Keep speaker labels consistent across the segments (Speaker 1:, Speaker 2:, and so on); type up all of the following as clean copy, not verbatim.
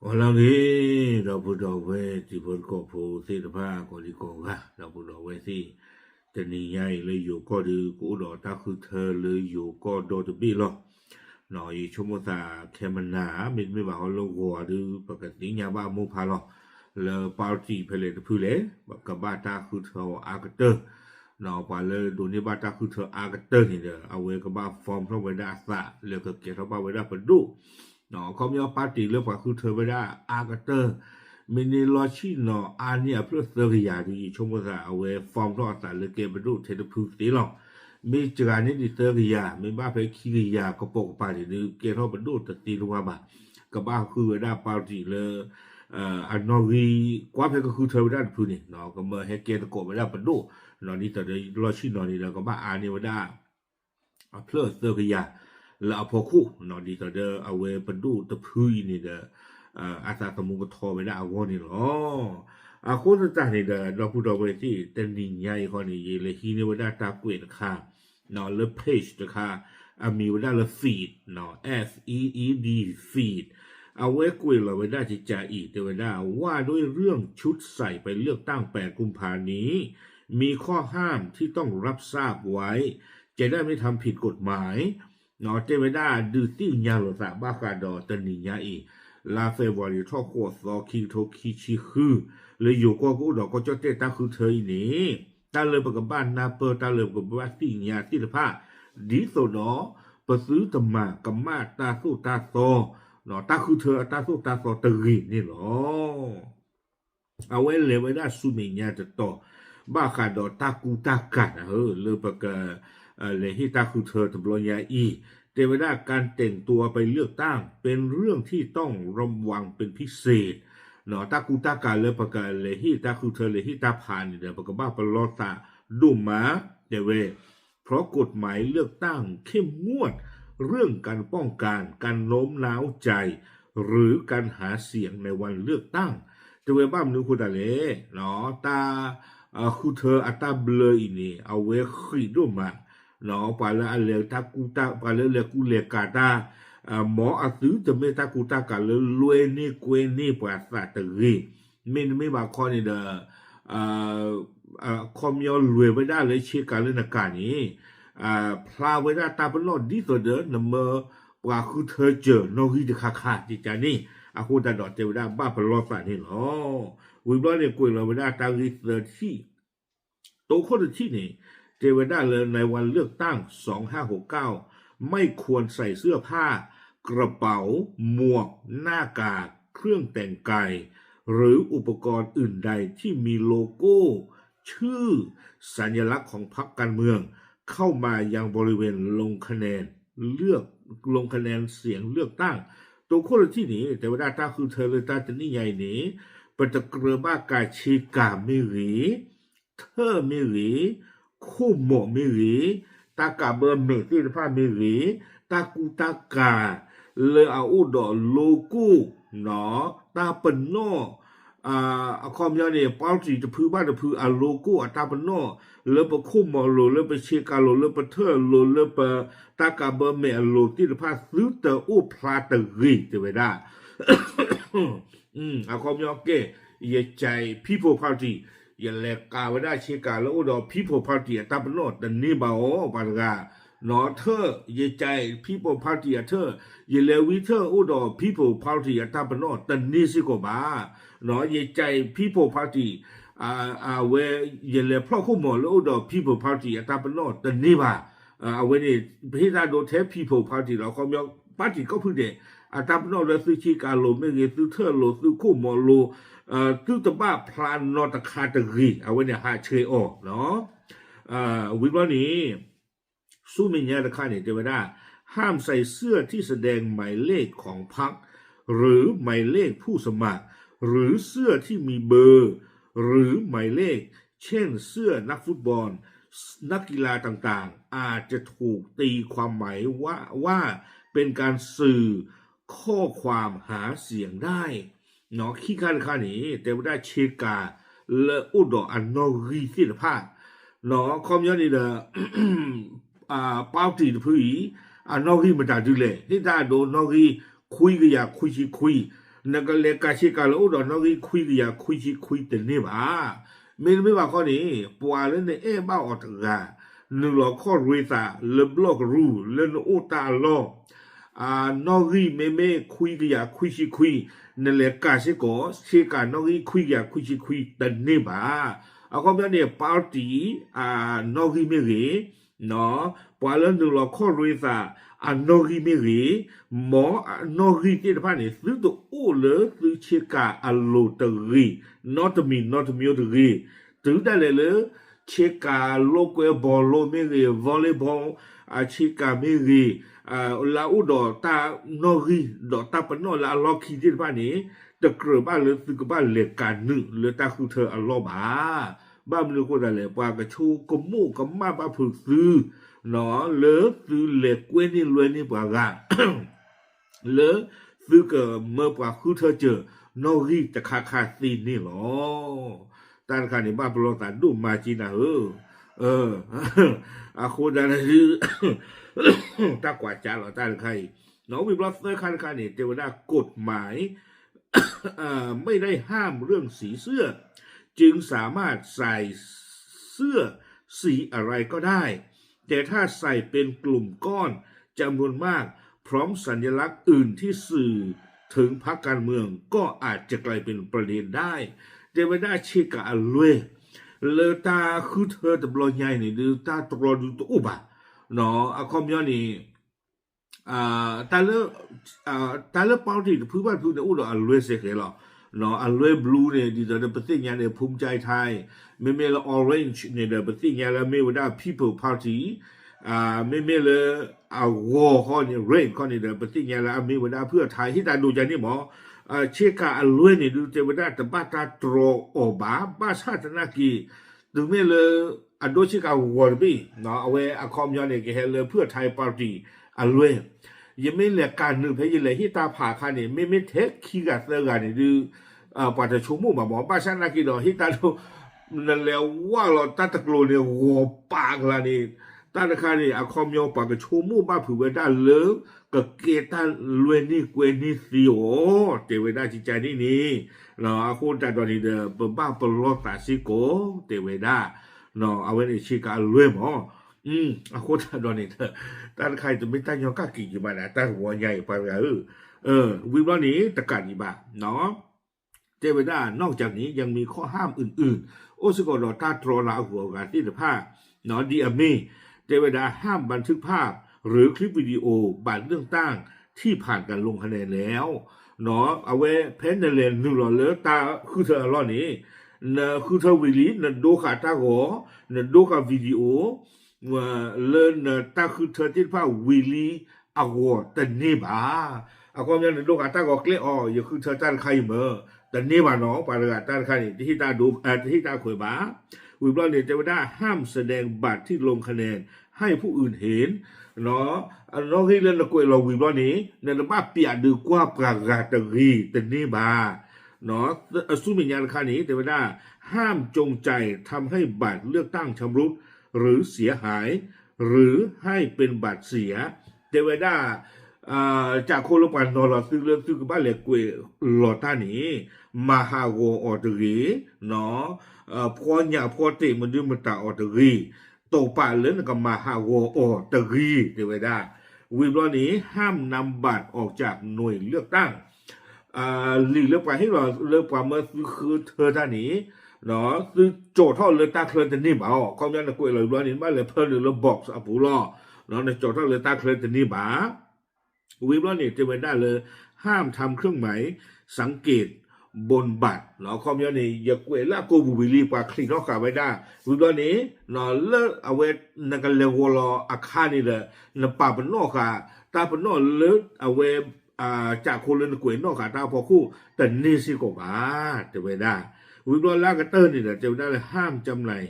Speaker 1: Olangi rapudo we ti por ko pu si de pa ko di ko ga rapudo we si te ni yai le yo ko di ku do ta khu the le yo ko do de bi lo no yi chu mo sa ke mana mi ba ho lo go du pa ka ti nya ba mu pha lo le pa ti phe le de phu le ba ka ba ta khu tho a ka te no pa le do ni ba ta khu tho a ka te ni de a we ka ba form tho we da sa le ka ke tho ba we da pa du no kom yo party le pa khu the da agater mini lochi no ania plus the ya di chomo sa awe form do sa le ke bdu the de phu ti lo mi jga ni di the ya mi ba phe khi ya ko pok pa di ke tho bdu ta ti lo ba ka ba khu da party le anori kwa phe ko khu the da phu ni no ko ma he ke ko ba da bdu no ni ta de lochi no ni da ko ba ani wa da plus the ya laพอคู่นอดีตเดอเอาไว้ปดูตะพื้นนี่เดออาสาสมุกทอไปได้เอาวนี่หรอโคตรจ่านี่เดอเราพูดเอาไว้ที่แต่นี่ใหญ่คนนี้เลยฮีนี่ว่าได้ตาเกวียนค่ะนอเลเพจนะคะมีว่าได้เลฟีดนอ FEED ฟีดเอาไว้เกวียนเราไว้ได้จิจ่าอีกแต่ว่าได้ว่าด้วยเรื่องชุดใส่ไปเลือกตั้ง8 กุมภาพันธ์นี้มีข้อห้ามที่ต้องรับทราบไว้จะได้ไม่ทำผิดกฎหมายno te veda du ti nya lo sa ba ka do ta ni nya e la february tho ko so ki tho ki chi khu le yo ko ko do ko cho te ta khu thei ni ta le ba ka ba na pe ta le ko ba ti nya ti de pha di so no pa su ta ma ka ma ta su ta so no ta khu thei ta su ta so ta ri ni lo a we le veda su mi nya de to ba ka do ta ku ta ka le ba kaเลยที่ตาคือเธอตบลอยาอีเทวดาการแต่งตัวไปเลือกตั้งเป็นเรื่องที่ต้องระวังเป็นพิเศษเนาะตากูตาการเลยประกาศเลยที่ตาคือเธอเลยที่ตาผ่านเนี่ยประกาศบ้าปลอตาดุมาเดเวเพราะกฎหมายเลือกตั้งเข้มงวดเรื่องการป้องกันการโน้มน้าวใจหรือการหาเสียงในวันเลือกตั้งเดเวบ้ามนึกคุณอะไรเนาะตาคือเธออัตาเบลอนี่เอาไว้ขีดดุมาno pala ale takuta pala le kule kata mo asu te me takuta ka le lue ni kwe ni pa sa te ri min me ba kho ni da khom yo lue ba da le chi ka le na ka ni pla ba da ta pa no di so de na me pa khu the je no ri de kha kha ti cha ni a khu da do te da ba pa lo sa ni lo wi ba le kwe lo ba da ta ri de chi to kho de chi niเทวดาเลยในวันเลือกตั้ง2569ไม่ควรใส่เสื้อผ้ากระเป๋าหมวกหน้ากากเครื่องแต่งกายหรืออุปกรณ์อื่นใดที่มีโลโก้ชื่อสัญลักษณ์ของพรรคการเมืองเข้ามายังบริเวณลงคะแนนเสียงเลือกตั้งตัวคนที่นี้เทวดาตาคือเธอเลยตาจะนี่ใหญ่นี้ปตะเกลือบ้ากาชีกามิรีเธอมิรีคู่หมอมิรีตากาเบอร์เมที่ผ้ามิรีตากูตากาเลยเอาอุดรโลกูเนาะตาเป็นโนคอมยาเนี่ยป้าจีจะพื้นบ้านจะพื้นโลกูตาเป็นโนเลยไปคู่หมอโลเลยไปเชกาโลเลยไปเธอโลเลยไปตากาเบอร์เมโลที่ผ้าซื้อเตออุพลาตรีจะไปได้คอมยาเกยใจ people partyอย่าเล็กกาวได้เชกาแล้วอุดร people party ตาเป็นโนแต่นี่บ่าวปานกาเนาะเธออย่าใจ people party เธออย่าเลวิเธออุดร people party ตาเป็นโนแต่นี่สิกว่าเนาะอย่าใจ people party เวอย่าเลเพราะคู่หมอแล้วอุดร people party ตาเป็นโนแต่นี่บ่าเวนี่พี่ตาโดเท people party เราเขามีปาร์ตี้ก็พูดเดตาเป็นโนแล้วซื้อเชกาโลไม่เงี้ยซื้อเธอโลซื้อคู่หมอโลตื้อตบ้าพลานนอตคาตรีเอาไว้เนี่ยหาเชยออกเนาะวิวันนี้สู้มีเงี้ยตะค่าเนี่ยเทวดาห้ามใส่เสื้อที่แสดงหมายเลขของพรรคหรือหมายเลขผู้สมัครหรือเสื้อที่มีเบอร์หรือหมายเลขเช่นเสื้อนักฟุตบอลนักกีฬาต่างๆอาจจะถูกตีความหมายว่าเป็นการสื่อข้อความหาเสียงได้เนาะขี้ข้านี้แต่ว่าได้เชกาและอุดรอันนอรีสิทธภาพเนาะคอมยอนี่เด้อป้าตี的พื้นอันนอรีมันจะดูเลยที่ได้โดนนอรีคุยก็อยากคุย นักเลกาชิกาลอุดรนกิคุยกยาคุยเตนี่บ้าไม่ว่าข้อนี้ปัวเล่นในบ้าออกกาหนึ่งหลอกข้อรุยตาเลบล็อกรูเล่นอุตาลอนอรีไม่คุยกยาคุยนั่นแหละกาชิโกชิกานอรีคุยกยาคุยเตนี่บ้าเอาความเนี่ยปาร์ตี้นอรีไม่เรีเนาะปัวเล่นหนึ่งหลอกข้อรุยตานอรีไม่เรีหมอนอรีที่ผ่านเนี่ยซื้อตัวอู้เลยซื้อชิกาอัลโลตรี not me ตรีซื้อได้เลยชิกาโลกเอบอลโลไม่เรีวอลเลย์บอลชิกาไม่เรีลาอุดอตานอรีดอตาปนอลาล็อกคีที่ผ่านนี้ตะเกลือบ้านเลยซื้อกับบ้านเล็กการนึงเลยตาคือเธออัลโลบ้านมันก็ได้เลยปากระชูกมูกมาบ้าฝึกซื้อเนาะเลิกซื้อเล็กเว้นนี่รวยนี่ปากะเลิกซื้อกับเมื่อปากคือเธอเจอนอรีจะคาซีนี่หรอตานคันนี่บ้านปลอตาดูมาจีนะอาโคดานะคือตากว่าจ้าหรอตานใครเนาะวิบลัสเตอร์คันนี่เทวดากฎหมายไม่ได้ห้ามเรื่องสีเสื้อจึงสามารถใส่เสื้อสีอะไรก็ได้แต่ถ้าใส่เป็นกลุ่มก้อนจำนวนมากพร้อมสัญลักษณ์อื่นที่สื่อถึงพรรคการเมืองก็อาจจะกลายเป็นประเด็นได้แต่ไม่ได้เชื่อกะเลยเลตาคือเธอตบลอยใหญ่นี่ดูตาตบลอยดูตัวอุบะเนาะคอมยอนี่ตาเลปาร์ตี้ผู้บ้านผู้เนี่ยอุดอัลเวสเสกเหรอเนาะอัลเวบลูเนี่ยดีแต่ประเทศยังเนี่ยภูมิใจไทยไม่ละออเรนจ์เนี่ยประเทศยังละไม่ว่า People Party ไม่ละวอข้อเนี่ยเรนข้อเนี่ยประเทศยังละไม่ว่าเพื่อไทยที่ตาดูใจนี่หมอเชื่อกะอัลเวเนี่ยดูแต่ว่าแต่บ้าตาโตรอบบ้าชาตินักกีดูไม่ละอันโดชิกาวอร์บีเนาะเอาไว้คอมยอนเนี่ยก็เห็นเลยเพื่อไทยพาร์ตี้อัลเวยังไม่เหลือการหนึ่งเพย์เลยที่ตาผ่าคันนี่ไม่เทคขี้กัดเสือกันนี่ดูปัจจุบันมู่มาหมอป้าชันนักกีฬาที่ตาดูนั่นแล้วว่าเราตาตะกโลเนี่ยวัวปากละนี่ตาตะคันนี่คอมยอนปากกับชูมู่บ้าผือเวด้าเลิกกับเกตันลวยนี่เกวนี่สิโอเทวดาจิตใจนี่เราคนแต่ตอนนี้เดอบ้าปลอดตาสิโกเทวดาเนาะเอาไว้ในชีการลวยหมอโคตรโดนนี่เถอะแต่ใครจะไม่ตั้งยองก้ากี่อยู่มานะแต่หัวใหญ่ไปวิบล้อนี้ตะการนี่บ้าเนาะเจเวด้านอกจากนี้ยังมีข้อห้ามอื่นๆโอสโกดอตาโตรลาหัวการที่ผ้าเนาะดีอเมเจเวด้าห้ามบันทึกภาพหรือคลิปวิดีโอบัตรเรื่องตั้งที่ผ่านการลงคะแนนแล้วเนาะเอาไว้เพนเนเลนนึงหล่อเลอตาคือเธอล้อนี้นะคือเธอวิลีนะดูขาตาโกนะดูขาวิดีโอว่าเลินตาคือเธอที่พ่าวิลีอาวอแต่นี่บ้าความยังดูขาตาโกเกลียอย่าคือเธอตั้งใครเมื่อแต่นี่บ้าน้องปาระกาตั้งใครที่ตาดูที่ตาข่อยบ้าวิบล้อเนี่ยจะไม่ได้ห้ามแสดงบัตรที่ลงคะแนนให้ผู้อื่นเห็นเนาะน้องที่เล่นละกวยเราวิบล้อนี้เนี่ยบ้าเปียดูกว่าประกาศรีแต่นี่บ้าเนาะสู้มีญาณคันนี้แต่ไม่ได้ห้ามจงใจทำให้บัตรเลือกตั้งชำรุดหรือเสียหายหรือให้เป็นบัตรเสียเทวดาจากโคโลปันนอร์ซึ่งเรื่องซึ่งบ้านเล็กกวยหลอดท่านี้มหาวออดรีเนาะพอหยาพอเตมันดื้อมันตาออดรีโตป่าเล่นกับมหาวออดรีเทวดาวิบล้อนี้ห้ามนำบัตรออกจากหน่วยเลือกตั้งหลีกเลือกไปให้เราเลือกความเมื่อคือเธอท่านี้เนาะคือโจทย์เท่าเลยตาเคลนจะนิ่มเอาความยันตะกุยเลยร้อนนี้บ้านเลยเพิ่นเลยบอกสับปูล้อเนาะในโจทย์เท่าเลยตาเคลนจะนิ่มบ้าวิบล้อนี่จะไม่ได้เลยห้ามทำเครื่องหมายสังเกตบนบัตรเนาะความยันนี่อย่ากุยละกูบุบิลีปากคลิกนอกขาไว้ได้วิบล้อนี้เนาะเลิกเอาไว้นักเลวรออาคานี่เลยนป่าปนนอกค่ะตาปนนอกเลิกเอาไว้จากคนเล่นกุยนอกขาตาพอคู่แต่นี่สิกว่าจะไม่ได้วิบล้อลากระเตอร์นี่แหละจะได้เลยห้ามจำหน่าย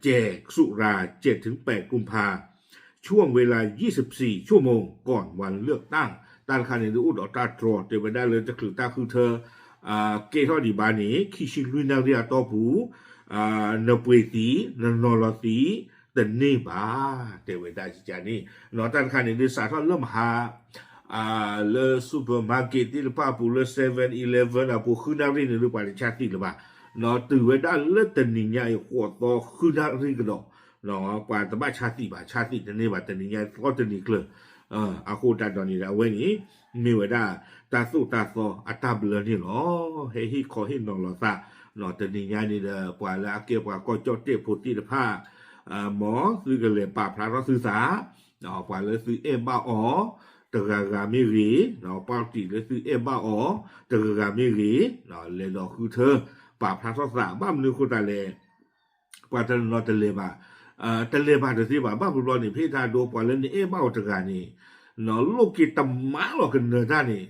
Speaker 1: แจกสุรา 7-8 กุมภาช่วงเวลา24 ชั่วโมงก่อนวันเลือกตั้งตานคานิดูอุดอตาตรอจะไม่ได้เลยจะคือตาคือเธอเกทอดีบานีคิชิลุนาเรียตอผูนเปตีนนอลตีแต่นี่บ้าเทวดาจิจานี่นอตานคานิดูสาทอเริ่มหา le supermarket ที่ละป้าปูle 7-Eleven ปูขึ้นนักเรียนหรือเปล่าชาติละป้าเนาะตื่นเวลาเลิศแต่หนึ่งอย่างหัวโตขึ้นนักเรียนกันเนาะกว่าแต่บ้าชาติแต่เนี่ยว่าแต่หนึ่งอย่างก็แต่นี่เลยอาคูตาตอนนี้แล้วเว้ยนี่มีเวลาตาสู้ตาโซอัตตาเบลนี่เนาะเฮ้ยขอให้น้องเราซะเนาะแต่หนึ่งอย่างนี่เด้อปว่าละเกี่ยวกับก็จอดเตะโพธิละผ้าหมอซื้อกันเลยป่าพระเราซื้อสาเนาะปว่าเลยซื้อบ้าอ๋อตะกากามิรีเนาะป้าตีเลยซื้อบ้าอ๋อตะกากามิรีเนาะเลยดอกคือเธอป่าพระทศสาบ้ามนึกคนตาเลยป่าตะนอตะเลบาตะเลบาตะสิบาบ้าบุรุษนี่พี่ตาดูปว่าเลยนี่บ้าตะกานี่เนาะลูกกิตำมาหรอกกันเนื้อท่านี่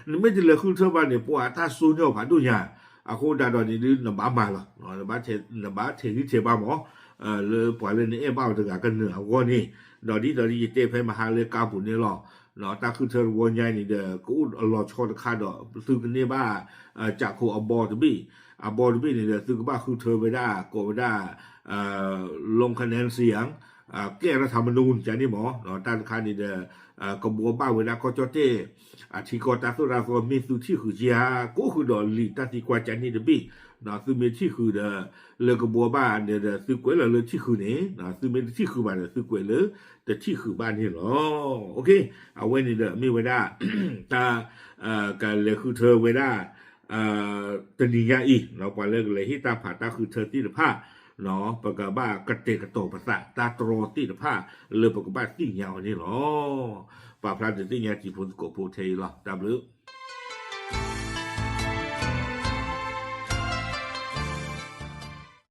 Speaker 1: นี่ไม่ได้เลยคือเธอบ้านเนี่ยปว่าถ้าสู้เนี่ยผ่านดุญาอาคูดาดอนนี่นบ้ามาหรอเนาะนบ้าเทที่เทบ้าหมอเลยปว่าเลยนี่บ้าตะกากันเนื้อวัวนี่ดอดีเตะไปมาหาเลยกาบุญนี่หรอเนาะตาคือเธอวันใหญ่นี่เด้อกูรอชอตคาดอกซื้อกันนี่บ้าจากโคอบอลตบี้นี่เด้อซื้อกันบ้าคือเธอไปได้ก็ไปได้ลงคะแนนเสียงแก้รัฐธรรมนูญใจนี่หมอเนาะตาคานี่เด้อกบวบ้าเวลาก็จอเต้ที่ก็ตาสุราก็มีสุที่คือเจียก็คือดอลีตาที่กว่าใจนี่เด้อบี้เนาะซื้อมีที่คือเด้อเลยกบวบ้าเนี่ยเด้อซื้อกวยแล้วเลยที่คือนี่เนาะซื้อมีที่คือบ้านซื้อกวยเลยแต่ที่คือบ้านนี่หรอโอเคเอาไว้นี่เด้อมีเวลาตากันเลยคือเธอเวลาตนิยาอีเนาะกว่าเลยที่ตาผ่าตาคือเธอที่ละผ้าเนาะปากบ้ากระเตกระโตภาษาตาโตรที่ละผ้าเลยปากบ้าที่ยาวนี่หรอป่าพระเดชที่ยาจีพุทธโกโพเทหรอดับหรือ